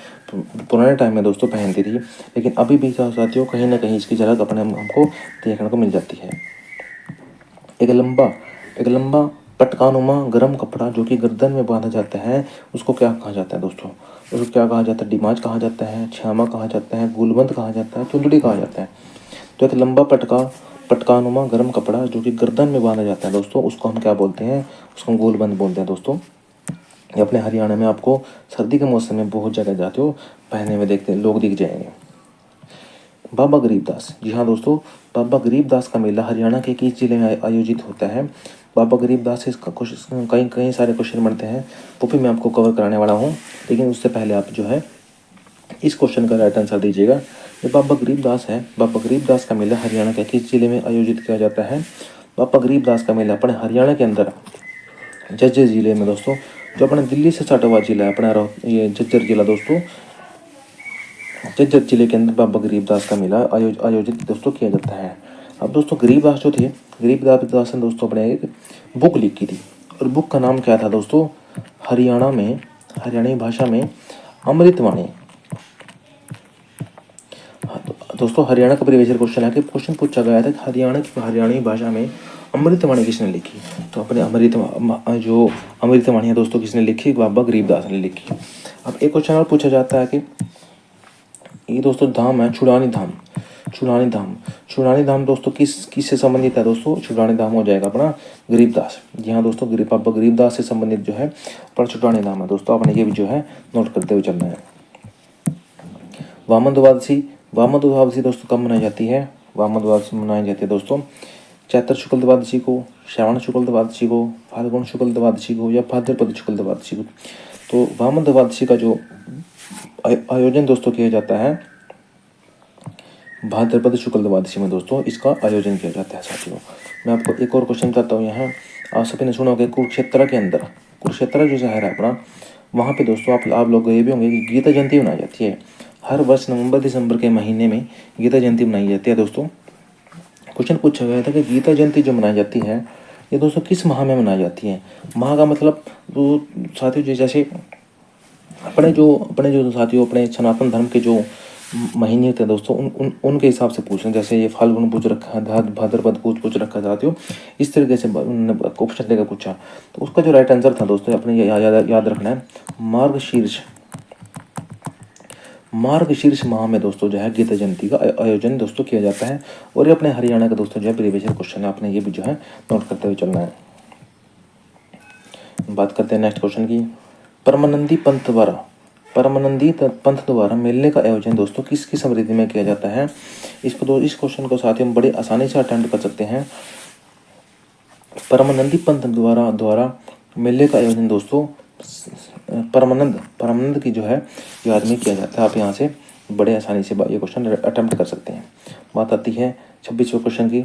Speaker 1: पुराने टाइम में दोस्तों पहनती थी, लेकिन अभी भी साथियों कहीं ना कहीं इसकी झलक अपने हमको देखने को मिल जाती है। एक लंबा पटकानुमा गर्म कपड़ा जो कि गर्दन में बांधा जाता है, उसको क्या कहा जाता है दोस्तों? उसको क्या कहा जाता है? डिमाज कहा जाता है, छामा कहा जाता है, गुलबंद कहा जाता है, चुंदड़ी कहा जाता है। तो एक लंबा पटकानुमा गर्म कपड़ा जो कि गर्दन में बांधा जाता है दोस्तों, उसको हम क्या बोलते हैं? उसको हम गोलबंद बोलते हैं दोस्तों। ये अपने हरियाणा में आपको सर्दी के मौसम में बहुत जगह जाते हो पहने हुए देखते लोग दिख जाएंगे। बाबा गरीबदास, जी हाँ दोस्तों, बाबा गरीबदास का मेला हरियाणा के किस जिले में आयोजित होता है? बाबा गरीबदास से इसका क्वेश्चन कई सारे क्वेश्चन बनते हैं, वो भी मैं आपको कवर कराने वाला हूँ। लेकिन उससे पहले आप जो है इस क्वेश्चन का राइट आंसर दीजिएगा। ये बाबा गरीबदास है, बाबा गरीबदास का मेला हरियाणा के किस जिले में आयोजित किया जाता है? बाबा गरीबदास का मेला अपने हरियाणा के अंदर झज्जर जिले में दोस्तों, जो अपने दिल्ली से सटा हुआ जिला है अपना ये झज्जर जिला दोस्तों, झज्जर जिले के अंदर बाबा गरीबदास का मेला आयोजित दोस्तों किया जाता है। अब दोस्तों गरीबदास जो थे, गरीबदास ने दोस्तों अपने एक बुक लिखी थी, और बुक का नाम क्या था दोस्तों? हरियाणी भाषा में अमृतवाणी। दोस्तों हरियाणा का प्रीवियस क्वेश्चन है कि क्वेश्चन पूछा गया था कि हरियाणी भाषा में अमृतवाणी किसने लिखी? तो अपने अमृतवाणी है दोस्तों किसने लिखी? बाबा गरीबदास ने लिखी। अब एक क्वेश्चन और पूछा जाता है कि ये दोस्तों धाम है छुड़ानी धाम दोस्तों किससे संबंधित है दोस्तों? छुड़ानी धाम हो जाएगा अपना गरीबदास। जी हाँ दोस्तों, बाबा गरीबदास से संबंधित जो है अपना छुड़ानी धाम है दोस्तों। अपने ये भी जो है नोट करते हुए चलना है। वामन द्वादशी दोस्तों कब मनाई जाती है? वामन द्वादशी मनाई जाती है दोस्तों चैत्र शुक्ल द्वादशी को, श्रावण शुक्ल द्वादशी को, फाल्गुन शुक्ल द्वादशी को, या भाद्रपद शुक्ल द्वादशी को। तो वामन द्वादशी का जो आयोजन दोस्तों किया जाता है भाद्रपद शुक्ल द्वादशी में दोस्तों इसका आयोजन किया जाता है साथियों। मैं आपको एक और क्वेश्चन बताता हूँ। यहाँ आप सभी ने सुना होगा कुरुक्षेत्र के अंदर, कुरुक्षेत्र जो शहर है अपना, वहाँ पे दोस्तों आप लोग गए भी होंगे कि गीता जयंती मनाई जाती है। हर वर्ष नवंबर दिसंबर के महीने में गीता जयंती मनाई जाती है दोस्तों। क्वेश्चन पूछा गया था कि गीता जयंती जो मनाई जाती है ये दोस्तों किस माह में मनाई जाती है? माह का मतलब वो साथियों जैसे अपने जो साथियों अपने सनातन धर्म के जो महीने होते हैं दोस्तों, उनके हिसाब से पूछ रहे हैं। जैसे ये फाल्गुन पूछ रखा है, भाद्रपद पूछ रखा है साथियों, इस तरीके से ऑप्शन देकर पूछा। तो उसका जो राइट आंसर था दोस्तों, अपने याद रखना है, मार्गशीर्ष। मार्गशीर्ष माह में दोस्तों जो है गीता जयंती का आयोजन दोस्तों किया जाता है। और ये अपने हरियाणा का दोस्तों जो है प्रीवियस क्वेश्चन है, आपने ये भी जो है नोट करते हुए चलना है। बात करते हैं नेक्स्ट क्वेश्चन की। परमानंदी पंथ द्वारा मेले का आयोजन दोस्तों किसकी समृद्धि में किया जाता है? इस क्वेश्चन को साथ ही हम बड़े आसानी से अटेम्प्ट कर सकते हैं। परमानंदी पंथ द्वारा मेले का आयोजन दोस्तों परमानंद की जो है याद में किया जाता है। आप यहाँ से बड़े आसानी से ये क्वेश्चन अटेम्प्ट कर सकते हैं। बात आती है 26वें क्वेश्चन की।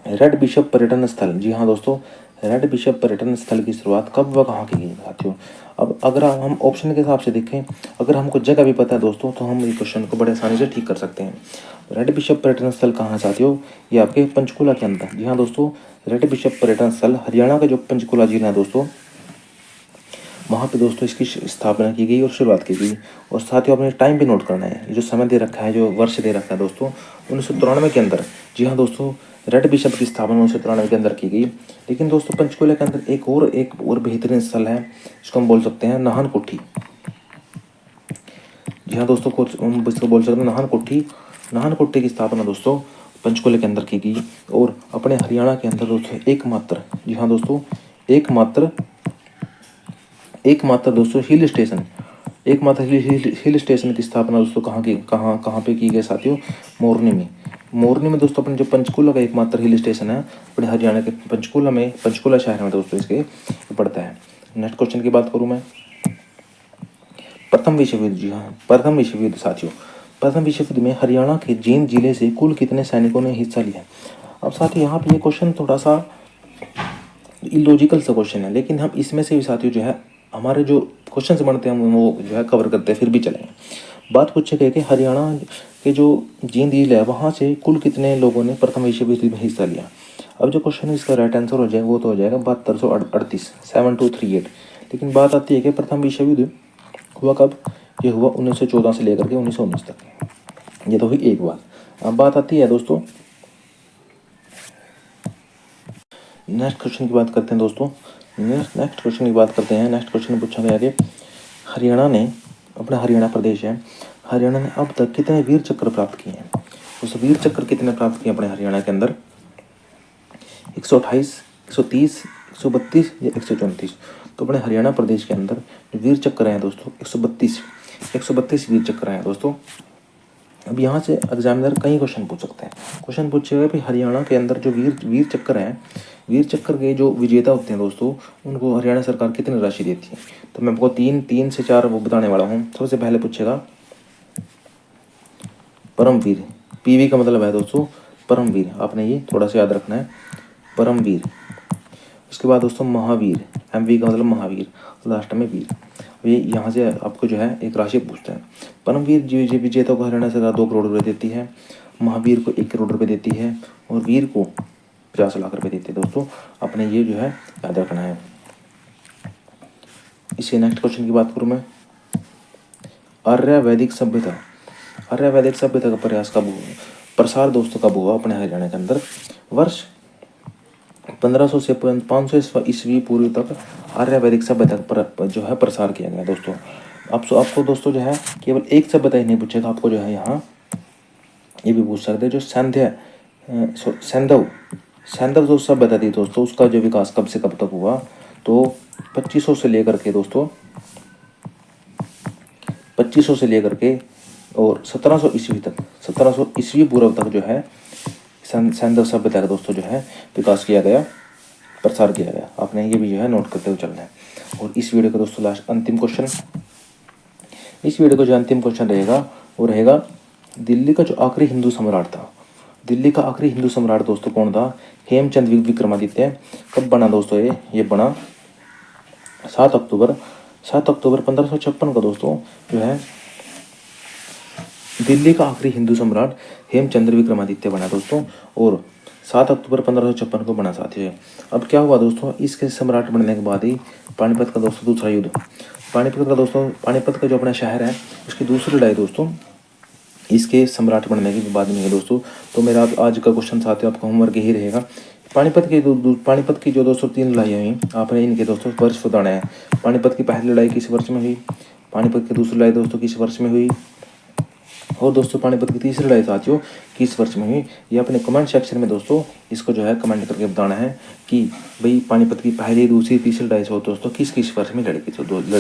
Speaker 1: रेड बिशप पर्यटन स्थल, जी हाँ दोस्तों, रेड बिशप पर्यटन स्थल की शुरुआत कब व कहाँ की गई साथियों? अब अगर हम ऑप्शन के हिसाब से देखें, अगर हमको जगह भी पता है दोस्तों, तो हम इस क्वेश्चन को बड़े आसानी से ठीक कर सकते हैं। रेड बिशप पर्यटन स्थल कहाँ है साथियों? ये आपके पंचकुला के अंदर। जी हाँ दोस्तों, रेड बिशप पर्यटन स्थल हरियाणा का जो पंचकुला जिला है दोस्तों, वहाँ पे दोस्तों इसकी स्थापना की गई और शुरुआत की गई। और साथ ही आपने टाइम भी नोट करना है, ये जो समय दे रखा है, जो वर्ष दे रखा है दोस्तों, 1993 के अंदर। जी हाँ दोस्तों, रेड बिशप की स्थापना 1993 के अंदर की गई। लेकिन दोस्तों पंचकुला के अंदर एक और बेहतरीन स्थल है, जिसको हम बोल सकते हैं नाहन कोठी। जी हाँ दोस्तों, हम इसको बोल सकते हैं नाहन कोठी। नाहन कोठी की स्थापना दोस्तों पंचकुला के अंदर की गई। और अपने हरियाणा के अंदर दोस्तों एकमात्र, जी हाँ दोस्तों, एकमात्र दोस्तों हिल स्टेशन की स्थापना दोस्तों कहाँ पे की गई साथियों? मोरनी में दोस्तों, अपने जो पंचकुला का एकमात्र हिल स्टेशन है अपने हरियाणा के पंचकुला शहर में दोस्तों इसके पड़ता है। नेक्स्ट क्वेश्चन की बात करूँ मैं, प्रथम विश्व युद्ध। जी हाँ, प्रथम विश्व युद्ध साथियों, प्रथम विश्व युद्ध में हरियाणा के जींद जिले से कुल कितने सैनिकों ने हिस्सा लिया? अब साथियों यहाँ पे ये क्वेश्चन थोड़ा सा इलॉजिकल सा क्वेश्चन है, लेकिन हम इसमें से भी साथियों जो है हमारे जो क्वेश्चन बनते हैं हम वो जो है कवर करते हैं, फिर भी चलेंगे। बात पूछे गए कि हरियाणा के जो जींद जिले है वहाँ से कुल कितने लोगों ने प्रथम विश्व युद्ध में हिस्सा लिया? अब जो क्वेश्चन इसका राइट आंसर हो जाए वो तो हो जाएगा 7238, 7238। लेकिन बात आती है कि प्रथम विश्व युद्ध हुआ कब? ये हुआ 1914 से लेकर के 1919 तक। ये तो हुई एक बात। अब बात आती है दोस्तों नेक्स्ट क्वेश्चन की बात करते हैं दोस्तों। नेक्स्ट क्वेश्चन की बात करते हैं। नेक्स्ट क्वेश्चन पूछा गया कि हरियाणा ने, अपना हरियाणा प्रदेश है, हरियाणा ने अब तक कितने वीर चक्र प्राप्त किए हैं? उस वीर चक्र कितने प्राप्त किए अपने हरियाणा के अंदर? 128, 130, 132 या 134? तो अपने हरियाणा प्रदेश के अंदर वीर चक्र हैं दोस्तों 132 वीर चक्र हैं दोस्तों। अब यहाँ से एग्जामिनर कई क्वेश्चन पूछ सकते हैं। क्वेश्चन पूछेगा कि हरियाणा के अंदर जो वीर चक्र हैं, वीर चक्र के जो विजेता होते हैं दोस्तों, उनको हरियाणा सरकार कितनी राशि देती है? तो मैं आपको तीन से चार वो बताने वाला हूँ। सबसे पहले पूछेगा परमवीर, पीवी का मतलब है दोस्तों परमवीर, आपने ये थोड़ा सा याद रखना है, परमवीर। उसके बाद दोस्तों महावीर, एमवी का मतलब महावीर, लास्ट में वीर। ये यहाँ से आपको जो है एक राशि पूछते हैं। परमवीर जी विजेता को हरियाणा सरकार 2 करोड़ रुपये देती है, महावीर को 1 करोड़ रुपये देती है, और वीर को 50 लाख रुपये देती है दोस्तों। अपने ये जो है याद रखना है। इसी नेक्स्ट क्वेश्चन की बात करूँ मैं, आर्य वैदिक सभ्यता का प्रयास कब हुआ? प्रसार दोस्तों कब हुआ अपने हरियाणा के अंदर? वर्ष 1500 से 500 ईस्वी पूर्व तक आर्य वैदिक सभ्यता पर जो है प्रसार किया गया दोस्तों। आपको दोस्तों जो है केवल एक सभ्यता ही नहीं पूछेगा, आपको जो है यहाँ ये भी पूछ सकते हैं जो सैंधव जो सभ्यता थी दोस्तों, उसका जो विकास कब से कब तक हुआ? तो 2500 से लेकर के दोस्तों, 2500 से लेकर के और 1700 ईस्वी तक, 1700 ईस्वी पूर्व तक जो है सैंधव सभ्यता का दोस्तों जो है विकास किया गया, प्रसार किया गया। आपने ये भी जो है नोट करते हुए चलना है। और इस वीडियो का दोस्तों लास्ट अंतिम क्वेश्चन, इस वीडियो का जो अंतिम क्वेश्चन रहेगा वो रहेगा दिल्ली का जो आखिरी हिंदू सम्राट था, दिल्ली का आखिरी हिंदू सम्राट दोस्तों कौन था? हेमचंद विक्रमादित्य। कब बना दोस्तों ये बना 7 अक्टूबर 1556 को दोस्तों जो है दिल्ली का आखिरी हिंदू सम्राट हेमचंद्र विक्रमादित्य बना दोस्तों, और 7 अक्टूबर 1556 को बना साथियों। अब क्या हुआ दोस्तों, इसके सम्राट बनने के बाद ही पानीपत का दोस्तों दूसरा युद्ध, पानीपत का जो अपना शहर है उसकी दूसरी लड़ाई दोस्तों इसके सम्राट बनने की बात नहीं है दोस्तों। तो मेरा आज का क्वेश्चन साथियों आपका होमवर्क यही रहेगा। पानीपत की जो दोस्तों 3 लड़ाइयाँ हुई, आपने इनके दोस्तों वर्ष बताना है। पानीपत की पहली लड़ाई किस वर्ष में हुई, पानीपत की दूसरी लड़ाई दोस्तों किस वर्ष में हुई, और दोस्तों पानीपत की तीसरी लड़ाई साथियों किस वर्ष में हुई। ये अपने कमेंट सेक्शन में दोस्तों इसको जो है कमेंट करके बताना है कि भाई पानीपत की पहली, दूसरी, तीसरी लड़ाई हो दोस्तों किस किस वर्ष में लड़ी गई,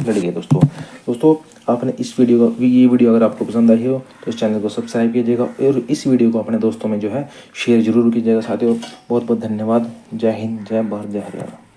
Speaker 1: लड़ी गई दोस्तों आपने इस ये वीडियो अगर आपको पसंद आई हो तो इस चैनल को सब्सक्राइब कीजिएगा और इस वीडियो को अपने दोस्तों में जो है शेयर जरूर कीजिएगा साथियों। बहुत बहुत धन्यवाद। जय हिंद, जय भारत, जय हरियाणा।